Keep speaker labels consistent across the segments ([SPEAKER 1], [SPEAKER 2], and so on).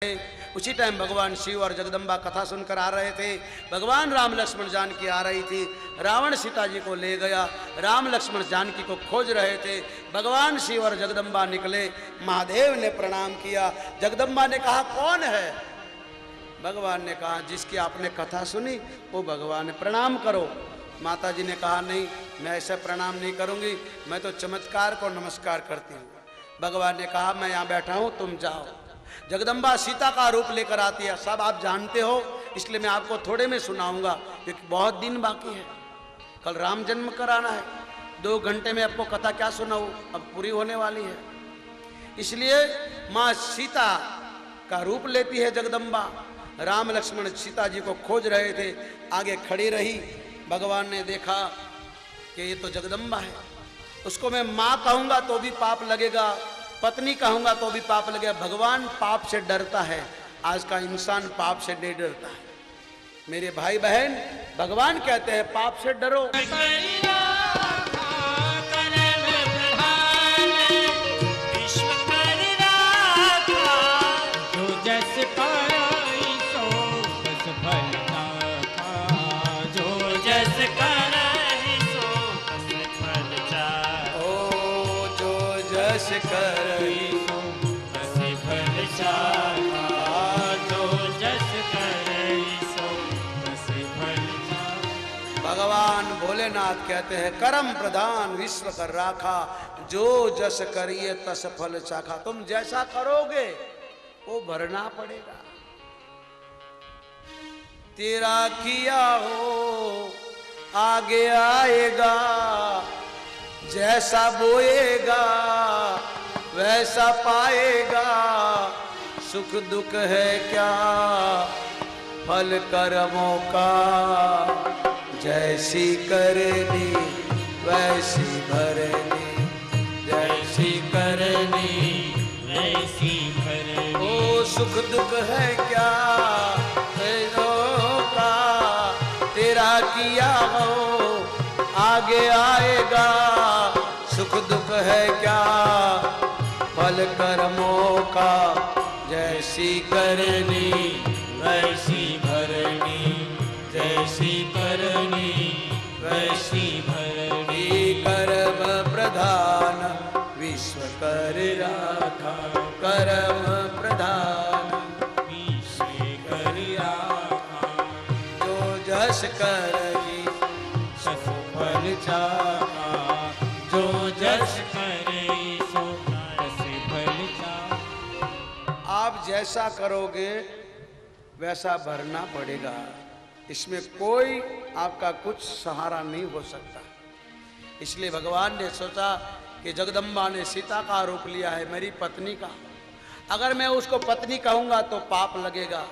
[SPEAKER 1] उसी टाइम भगवान शिव और जगदम्बा कथा सुनकर आ रहे थे। भगवान राम लक्ष्मण जानकी आ रही थी। रावण सीता जी को ले गया। राम लक्ष्मण जानकी को खोज रहे थे। भगवान शिव और जगदम्बा निकले। महादेव ने प्रणाम किया। जगदम्बा ने कहा कौन है? भगवान ने कहा जिसकी आपने कथा सुनी वो भगवान है, प्रणाम करो। माता जी ने कहा नहीं, मैं ऐसा प्रणाम नहीं करूंगी, मैं तो चमत्कार को नमस्कार करती हूँ। भगवान ने कहा मैं यहाँ बैठा हूँ, तुम जाओ। जगदम्बा सीता का रूप लेकर आती है, सब आप जानते हो, इसलिए मैं आपको थोड़े में सुनाऊंगा क्योंकि बहुत दिन बाकी है, कल राम जन्म कराना है। 2 घंटे में आपको कथा क्या सुनाऊं, अब पूरी होने वाली है। इसलिए माँ सीता का रूप लेती है जगदम्बा। राम लक्ष्मण सीता जी को खोज रहे थे, आगे खड़ी रही। भगवान ने देखा कि ये तो जगदम्बा है, उसको मैं माँ कहूंगा तो भी पाप लगेगा, पत्नी कहूंगा तो भी पाप लगेगा। भगवान पाप से डरता है, आज का इंसान पाप से नहीं डरता है। मेरे भाई बहन, भगवान कहते हैं पाप से डरो। भगवान भोलेनाथ कहते हैं करम प्रधान विश्व कर राखा, जो जस करिए तस फल चाखा। तुम जैसा करोगे वो भरना पड़ेगा। तेरा किया हो आगे आएगा, जैसा बोएगा वैसा पाएगा। सुख दुख है क्या फल कर्मों का, जैसी करनी वैसी भरनी, जैसी करनी वैसी भरनी। ओ सुख दुख है क्या का, तेरा किया हो आगे आएगा। सुख दुख है क्या फल कर्मों का, जैसी करनी वैसी भरनी, जैसी करनी वैसी भरनी। कर्म प्रधान विश्व कर राखा, कर्म प्रधान विश्व कर राखा। जो जस करही सो फल चाखा, जो जस करे सो तस फल चाखा। आप जैसा करोगे वैसा भरना पड़ेगा, इसमें कोई आपका कुछ सहारा नहीं हो सकता। इसलिए भगवान ने सोचा कि जगदम्बा ने सीता का रूप लिया है, मेरी पत्नी का, अगर मैं उसको पत्नी कहूंगा तो पाप लगेगा,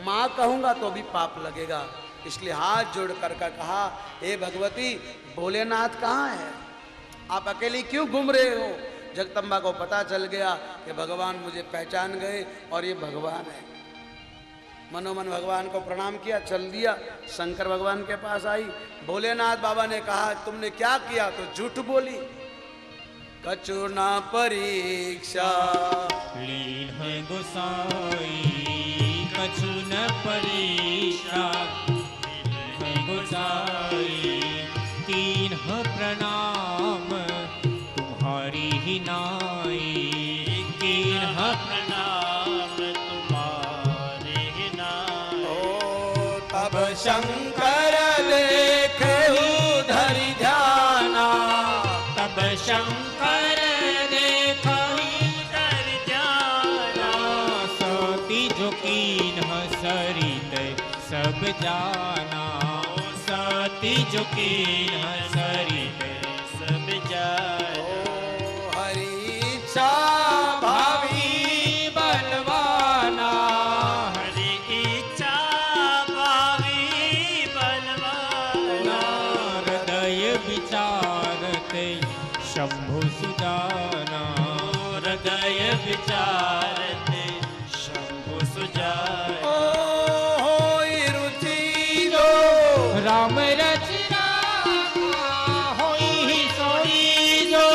[SPEAKER 1] माँ कहूंगा तो भी पाप लगेगा। इसलिए हाथ जोड़ कर कहा हे भगवती भोलेनाथ कहाँ है, आप अकेली क्यों घूम रहे हो? जगदम्बा को पता चल गया कि भगवान मुझे पहचान गए और ये भगवान है। मनोमन भगवान को प्रणाम किया, चल दिया। शंकर भगवान के पास आई। भोलेनाथ बाबा ने कहा तुमने क्या किया? तो झूठ बोली। कछु ना परीक्षा
[SPEAKER 2] लीन है गोसाई, कछु न परीक्षा लीन है गोसाई। तीन प्रणाम तुम्हारी ही नाई, तीन प्रणाम तुम्हारी ही नाई।
[SPEAKER 1] ओ तब शंकर देखेहु धरि ध्याना,
[SPEAKER 2] तब शंकर देखहि धरि ध्याना। सती जो कीन सरित सब जाना, सती जो कीन सरित सब जाना।
[SPEAKER 1] हरि इच्छा भावी
[SPEAKER 2] बलवाना, हरि इच्छा भावी बलवाना। हृदय विचारते शंभु सुजाना, हृदय विचारते शंभु सुजाना।
[SPEAKER 1] होई रुचि जो
[SPEAKER 2] राम रचना होई सोई जो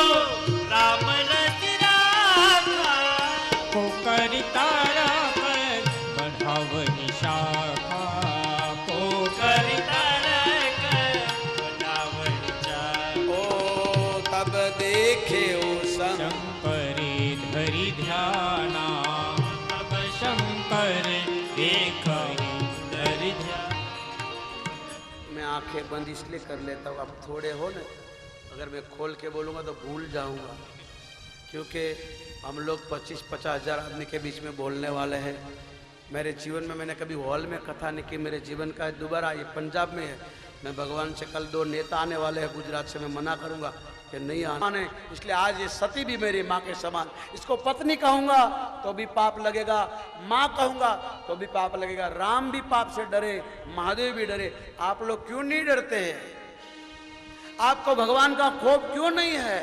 [SPEAKER 2] देखहि दर ध्यान।
[SPEAKER 1] मैं आंखें बंद इसलिए कर लेता हूँ, आप थोड़े हो ना, अगर मैं खोल के बोलूँगा तो भूल जाऊँगा, क्योंकि हम लोग 25-50 हज़ार आदमी के बीच में बोलने वाले हैं। मेरे जीवन में मैंने कभी हॉल में कथा नहीं की, मेरे जीवन का दोबारा ये पंजाब में है। मैं भगवान से कल 2 नेता आने वाले हैं गुजरात से, मैं मना करूँगा कि नहीं आने, इसलिए आज ये सती भी मेरी माँ के समान। इसको पत्नी कहूँगा तो भी पाप लगेगा, माँ कहूँगा तो भी पाप लगेगा। राम भी पाप से डरे, महादेव भी डरे, आप लोग क्यों नहीं डरते हैं? आपको भगवान का खौफ क्यों नहीं है?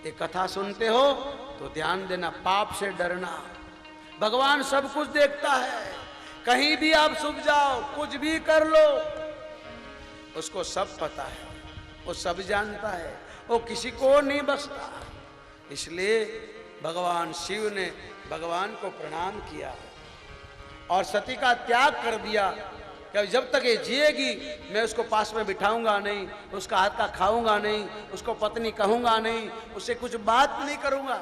[SPEAKER 1] ये कथा सुनते हो तो ध्यान देना, पाप से डरना। भगवान सब कुछ देखता है, कहीं भी आप छुप जाओ, कुछ भी कर लो, उसको सब पता है, वो सब जानता है, वो किसी को नहीं बख्शता। इसलिए भगवान शिव ने भगवान को प्रणाम किया और सती का त्याग कर दिया कि जब तक ये जिएगी मैं उसको पास में बिठाऊंगा नहीं, उसका हाथ का खाऊंगा नहीं, उसको पत्नी कहूंगा नहीं, उससे कुछ बात नहीं करूंगा।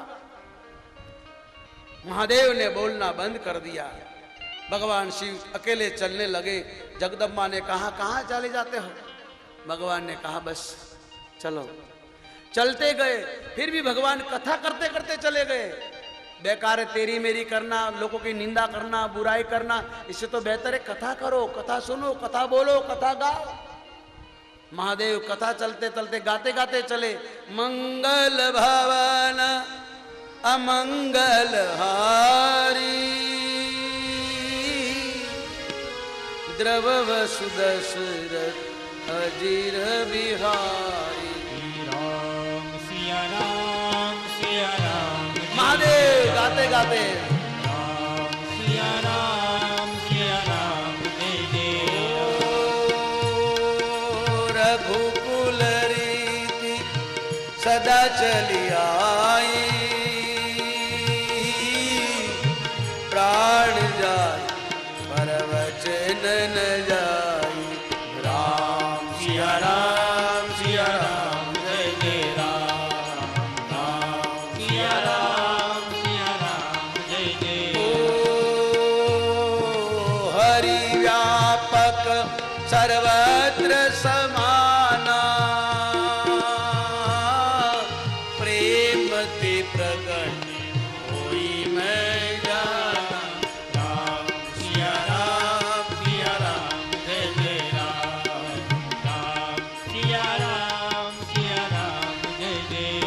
[SPEAKER 1] महादेव ने बोलना बंद कर दिया। भगवान शिव अकेले चलने लगे। जगदम्बा ने कहा कहाँ चले जाते हो? भगवान ने कहा बस चलो। चलते गए, फिर भी भगवान कथा करते करते चले गए। बेकार है तेरी मेरी करना, लोगों की निंदा करना, बुराई करना, इससे तो बेहतर है कथा करो, कथा सुनो, कथा बोलो, कथा गाओ। महादेव कथा चलते चलते गाते गाते चले। मंगल भवन अमंगल हारी, द्रव वसुदशरथ अजीर बिहारी।
[SPEAKER 2] राम सिया राम सिया राम।
[SPEAKER 1] महादेव गाते गाते
[SPEAKER 2] राम सिया राम जय जय।
[SPEAKER 1] रघुकुल रीति सदा चली आई, प्राण जाय पर वचन न जाई। राम सिया राम
[SPEAKER 2] जय जय राम। राम सिया राम जय जय।
[SPEAKER 1] ओ हरि व्यापक सर्वत्र समाना, प्रेम ते प्रकट होई मैं जाना।
[SPEAKER 2] राम सिया राम जय जय राम। राम सिया राम जय जय।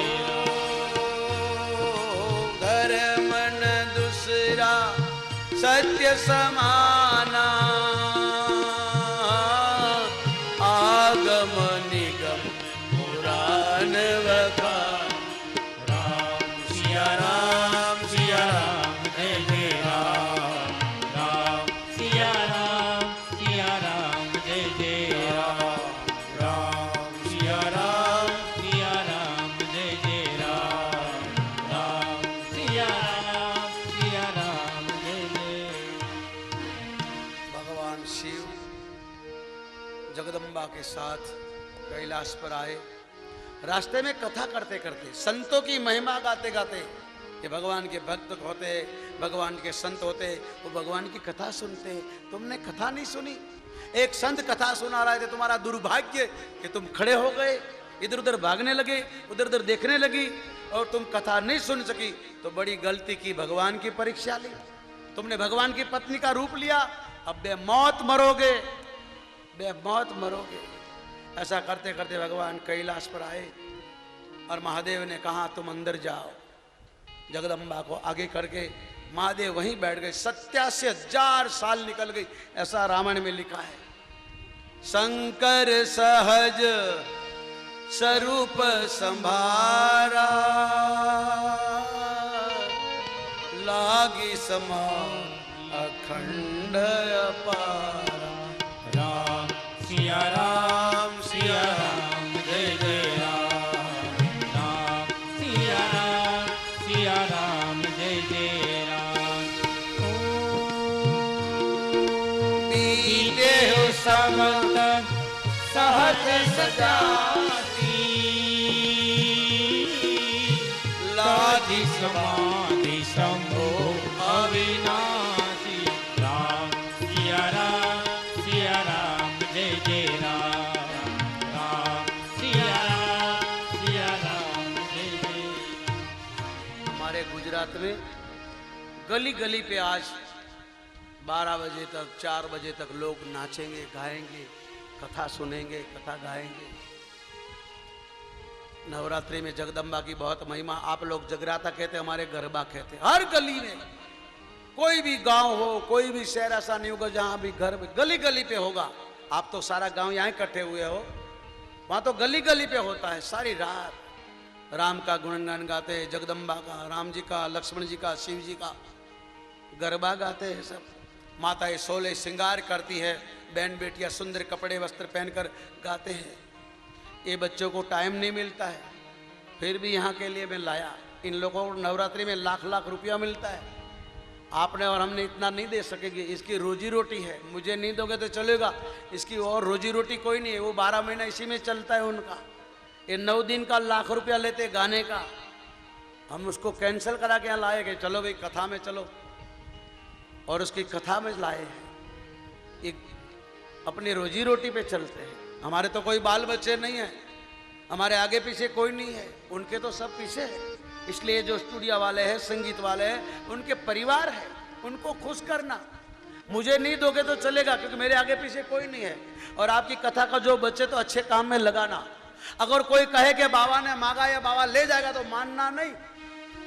[SPEAKER 1] घर मन दूसरा सत्य समाना, आगम निगम पुराण वखान।
[SPEAKER 2] राम सिया राम जय जय राम। राम सिया राम जय जय राम। राम सिया राम जय जय राम। राम सिया राम जय जय।
[SPEAKER 1] भगवान शिव जगदम्बा के साथ कैलाश पर आए। रास्ते में कथा करते करते, संतों की महिमा गाते गाते, कि भगवान के भक्त होते, भगवान के संत होते, वो भगवान की कथा सुनते। तुमने कथा नहीं सुनी? एक संत कथा सुना रहे थे, तुम्हारा दुर्भाग्य कि तुम खड़े हो गए, इधर उधर भागने लगे, उधर उधर देखने लगी और तुम कथा नहीं सुन सकी, तो बड़ी गलती की, भगवान की परीक्षा ली। तुमने भगवान की पत्नी का रूप लिया, अब बेमौत मरोगे, बेमौत मरोगे। ऐसा करते करते भगवान कैलाश पर आए और महादेव ने कहा तुम अंदर जाओ। जगदम्बा को आगे करके महादेव वहीं बैठ गए। 87,000 साल निकल गई, ऐसा रामायण में लिखा है। शंकर सहज स्वरूप संभारा, लागी समान अखंड अपारा।
[SPEAKER 2] राम सिया राम जय जय राम। राम सिया राम जय जय राम।
[SPEAKER 1] बीते हो
[SPEAKER 2] समत सहज सजाती, लागी समाधि शंभो अविनाशी। राम
[SPEAKER 1] में गली गली पे आज 12 बजे तक 4 बजे तक लोग नाचेंगे, गाएंगे, कथा सुनेंगे, कथा गाएंगे। नवरात्रि में जगदम्बा की बहुत महिमा। आप लोग जगराता कहते, हमारे गरबा कहते। हर गली में, कोई भी गांव हो, कोई भी शहर ऐसा नहीं होगा जहां भी घर गली गली पे होगा। आप तो सारा गांव यहाँ इकट्ठे हुए हो, वहां तो गली गली पे होता है। सारी रात राम का गुणगान गाते हैं, जगदम्बा का, राम जी का, लक्ष्मण जी का, शिव जी का गरबा गाते हैं सब। माताएं 16 श्रृंगार करती है, बहन बेटियां सुंदर कपड़े वस्त्र पहनकर गाते हैं। ये बच्चों को टाइम नहीं मिलता है, फिर भी यहाँ के लिए मैं लाया। इन लोगों को नवरात्रि में लाख लाख रुपया मिलता है। आपने और हमने इतना नहीं दे सकेंगे, इसकी रोजी रोटी है। मुझे नहीं दोगे तो चलेगा, इसकी और रोजी रोटी कोई नहीं है। वो 12 महीना इसी में चलता है उनका। ये 9 दिन का लाख रुपया लेते गाने का, हम उसको कैंसिल करा के यहाँ लाए कि चलो भाई कथा में चलो, और उसकी कथा में लाए हैं। एक अपनी रोजी रोटी पे चलते हैं। हमारे तो कोई बाल बच्चे नहीं है, हमारे आगे पीछे कोई नहीं है, उनके तो सब पीछे है। इसलिए जो स्टूडियो वाले हैं, संगीत वाले हैं, उनके परिवार है, उनको खुश करना। मुझे नहीं दोगे तो चलेगा, क्योंकि मेरे आगे पीछे कोई नहीं है। और आपकी कथा का जो बच्चे तो अच्छे काम में लगाना। अगर कोई कहे कि बाबा ने मांगा या बाबा ले जाएगा तो मानना नहीं।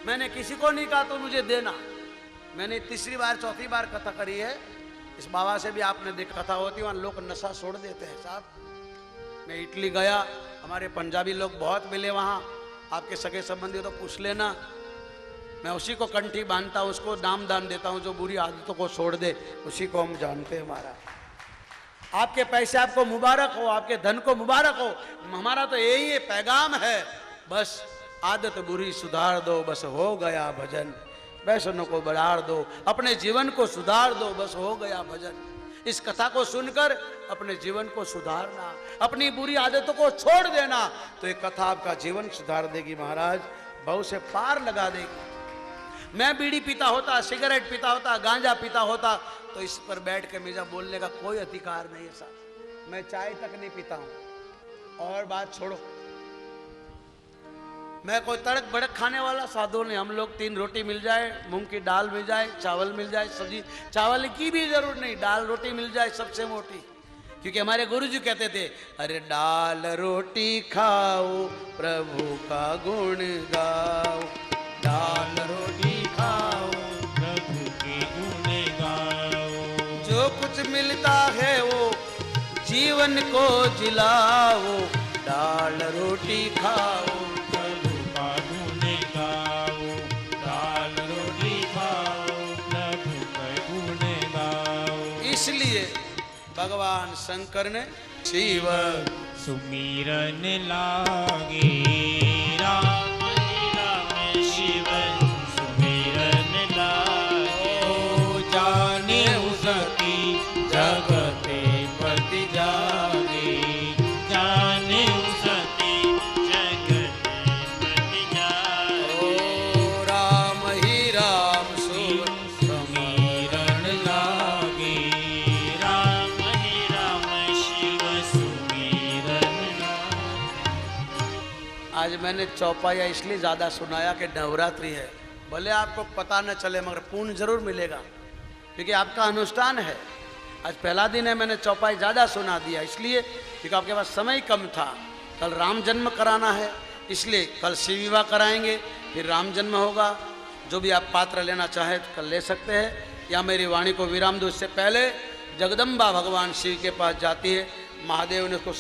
[SPEAKER 1] मैंने किसी को नहीं कहा तो मुझे देना। मैंने 3री बार 4थी बार कथा करी है। इस बाबा से भी आपने देखा, कथा होती वहाँ लोग नशा छोड़ देते हैं साहब। मैं इटली गया, हमारे पंजाबी लोग बहुत मिले वहाँ। आपके सगे संबंधी तो पूछ लेना। मैं उसी को कंठी बांधता हूँ, उसको नाम दान देता हूँ जो बुरी आदतों को छोड़ दे, उसी को हम जानते हैं। हमारा आपके पैसे आपको मुबारक हो, आपके धन को मुबारक हो। हमारा तो यही पैगाम है, बस आदत बुरी सुधार दो, बस हो गया भजन। वैष्णव को बढ़ार दो, अपने जीवन को सुधार दो, बस हो गया भजन। इस कथा को सुनकर अपने जीवन को सुधारना, अपनी बुरी आदतों को छोड़ देना, तो ये कथा आपका जीवन सुधार देगी महाराज, बहु से पार लगा देगी। मैं बीड़ी पीता होता, सिगरेट पीता होता, गांजा पीता होता, तो इस पर बैठ के मुझे बोलने का कोई अधिकार नहीं है साहब। मैं चाय तक नहीं पीता हूं। और बात छोड़ो, मैं कोई तड़क भड़क खाने वाला साधु नहीं। हम लोग 3 रोटी मिल जाए, मूंग की दाल मिल जाए, चावल मिल जाए, सब्जी, चावल की भी जरूर नहीं, दाल रोटी मिल जाए सबसे मोटी। क्योंकि हमारे गुरुजी कहते थे, अरे दाल रोटी खाओ, प्रभु का गुण गाओ। दाल रोटी खाओ,
[SPEAKER 2] प्रभु के गुण गाओ।
[SPEAKER 1] जो कुछ मिलता है वो जीवन को जिलाओ। दाल रोटी खाओ,
[SPEAKER 2] प्रभु का गुण गाओ। दाल रोटी खाओ, प्रभु का गुण गाओ।
[SPEAKER 1] इसलिए भगवान शंकर ने शिव
[SPEAKER 2] सुमिरन लागे, राम राम शिव सुमिरन लागे। ओ जाने उसकी जगते पति जागे, जाने उसकी जगते पति जागे।
[SPEAKER 1] ओ राम ही राम
[SPEAKER 2] सुमिरन लागे, राम ही राम शिव सुमिरन लागे।
[SPEAKER 1] आज मैंने चौपाया इसलिए ज्यादा सुनाया कि नवरात्रि है। भले आपको पता न चले मगर पुण्य जरूर मिलेगा, क्योंकि आपका अनुष्ठान है। आज पहला दिन है, मैंने चौपाई ज्यादा सुना दिया इसलिए क्योंकि आपके पास समय कम था। कल राम जन्म कराना है, इसलिए कल शिव विवाह कराएंगे, फिर राम जन्म होगा। जो भी आप पात्र लेना चाहे तो कल ले सकते हैं, या मेरी वाणी को विराम दो। इससे पहले जगदम्बा भगवान शिव के पास जाती है, महादेव ने उसको